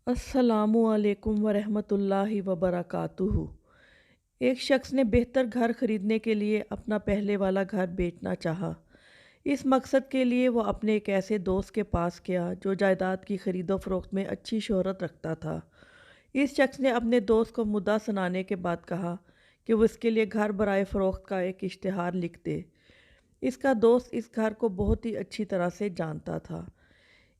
अस्सलामुअलैकुम वरहमतुल्लाहि वबरकातुहू। एक शख्स ने बेहतर घर खरीदने के लिए अपना पहले वाला घर बेचना चाहा। इस मकसद के लिए वो अपने एक ऐसे दोस्त के पास गया जो जायदाद की खरीदो फरोख्त में अच्छी शोहरत रखता था। इस शख्स ने अपने दोस्त को मुद्दा सुनाने के बाद कहा कि वो इसके लिए घर बराए फरोख्त का एक इश्तिहार लिख दे। इसका दोस्त इस घर को बहुत ही अच्छी तरह से जानता था।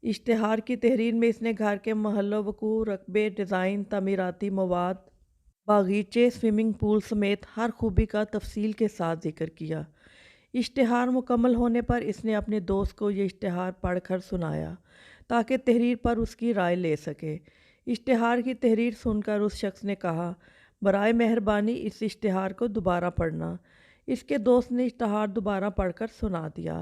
इश्तिहार की तहरीर में इसने घर के महल्लो वकू रकबे डिज़ाइन तमीराती मवाद बागीचे स्विमिंग पूल समेत हर खूबी का तफसील के साथ जिक्र किया। इश्तिहार मुकम्मल होने पर इसने अपने दोस्त को ये इश्तिहार पढ़कर सुनाया ताकि तहरीर पर उसकी राय ले सके। इश्तिहार की तहरीर सुनकर उस शख्स ने कहा, बराए मेहरबानी इस इश्तिहार को दोबारा पढ़ना। इसके दोस्त ने इश्तिहार दोबारा पढ़कर सुना दिया।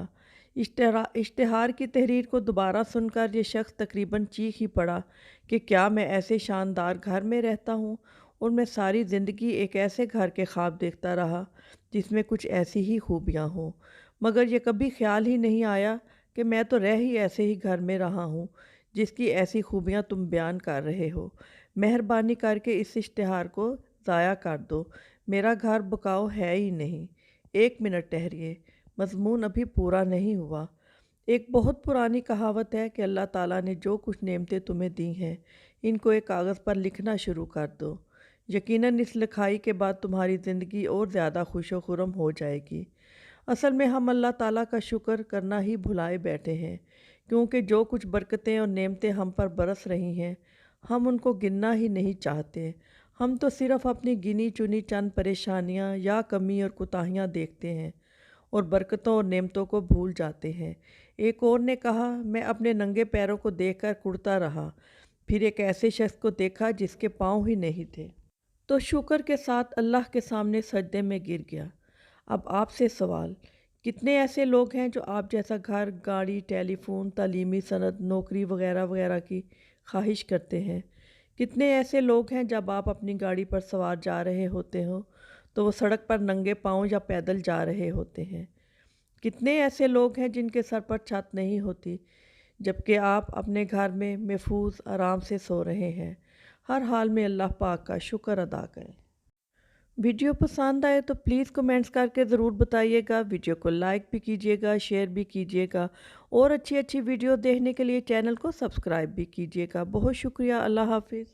इश्तिहार की तहरीर को दोबारा सुनकर ये शख्स तकरीबन चीख ही पड़ा कि क्या मैं ऐसे शानदार घर में रहता हूँ और मैं सारी ज़िंदगी एक ऐसे घर के ख्वाब देखता रहा जिसमें कुछ ऐसी ही खूबियाँ हों, मगर ये कभी ख्याल ही नहीं आया कि मैं तो रह ही ऐसे ही घर में रहा हूँ जिसकी ऐसी खूबियाँ तुम बयान कर रहे हो। मेहरबानी करके इस इश्तिहार को ज़ाया कर दो, मेरा घर बकाऊ है ही नहीं। एक मिनट ठहरिए, मज़मून अभी पूरा नहीं हुआ। एक बहुत पुरानी कहावत है कि अल्लाह ताला ने जो कुछ नेमतें तुम्हें दी हैं, इनको एक कागज़ पर लिखना शुरू कर दो। यकीनन इस लिखाई के बाद तुम्हारी ज़िंदगी और ज़्यादा खुशो खुरम हो जाएगी। असल में हम अल्लाह ताला का शुक्र करना ही भुलाए बैठे हैं, क्योंकि जो कुछ बरकतें और नेमतें हम पर बरस रही हैं, हम उनको गिनना ही नहीं चाहते। हम तो सिर्फ़ अपनी गिनी चुनी चंद परेशानियाँ या कमी और कोताहियाँ देखते हैं और बरकतों और नेमतों को भूल जाते हैं। एक और ने कहा, मैं अपने नंगे पैरों को देखकर कुढ़ता रहा, फिर एक ऐसे शख्स को देखा जिसके पाँव ही नहीं थे, तो शुक्र के साथ अल्लाह के सामने सजदे में गिर गया। अब आपसे सवाल, कितने ऐसे लोग हैं जो आप जैसा घर, गाड़ी, टेलीफोन, तालीमी सनद, नौकरी वगैरह वगैरह की ख्वाहिश करते हैं? कितने ऐसे लोग हैं जब आप अपनी गाड़ी पर सवार जा रहे होते हो तो वो सड़क पर नंगे पाँव या पैदल जा रहे होते हैं? कितने ऐसे लोग हैं जिनके सर पर छत नहीं होती जबकि आप अपने घर में महफूज आराम से सो रहे हैं? हर हाल में अल्लाह पाक का शुक्र अदा करें। वीडियो पसंद आए तो प्लीज़ कमेंट्स करके ज़रूर बताइएगा। वीडियो को लाइक भी कीजिएगा, शेयर भी कीजिएगा और अच्छी अच्छी वीडियो देखने के लिए चैनल को सब्सक्राइब भी कीजिएगा। बहुत शुक्रिया। अल्लाह हाफिज़।